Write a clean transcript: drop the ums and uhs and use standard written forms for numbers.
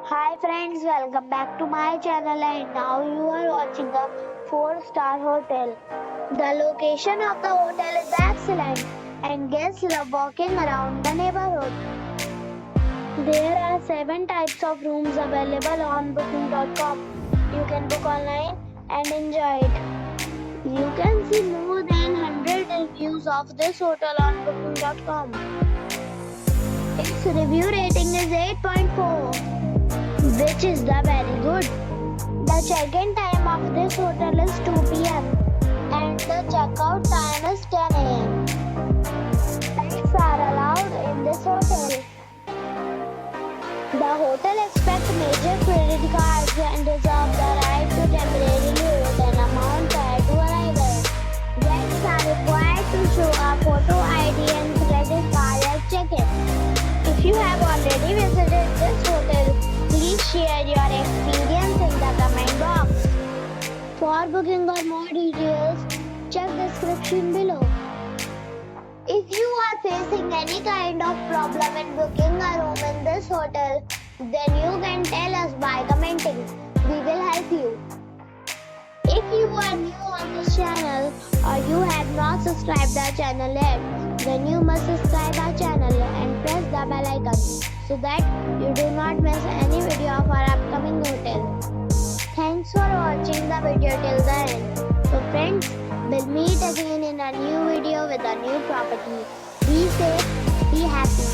Hi friends, welcome back to my channel and now you are watching a 4-star hotel. The location of the hotel is excellent and guests love walking around the neighborhood. There are 7 types of rooms available on booking.com. You can book online and enjoy it. You can see more than 100 reviews of this hotel on booking.com. Its review rating is 8.4, which is the very good. The check-in time of this hotel is 2 p.m. and the checkout time is 10 a.m. Pets are allowed in this hotel. The hotel accepts major credit cards and reserves the right to temporarily hold an amount prior to arrival. Guests are required to show a photo ID and credit card at check-in. If you have already visited this hotel, please share your experience in the comment box. For booking or more details, check description below. If you are facing any kind of problem in booking a room in this hotel, then you can tell us by commenting. We will help you. If you are new on this channel or you have not subscribed our channel yet, then you must subscribe our channel and press the bell icon so that you do not miss any video of our upcoming hotel. Thanks for watching the video till the end. So friends, we'll meet again in a new video with a new property. Be safe, be happy.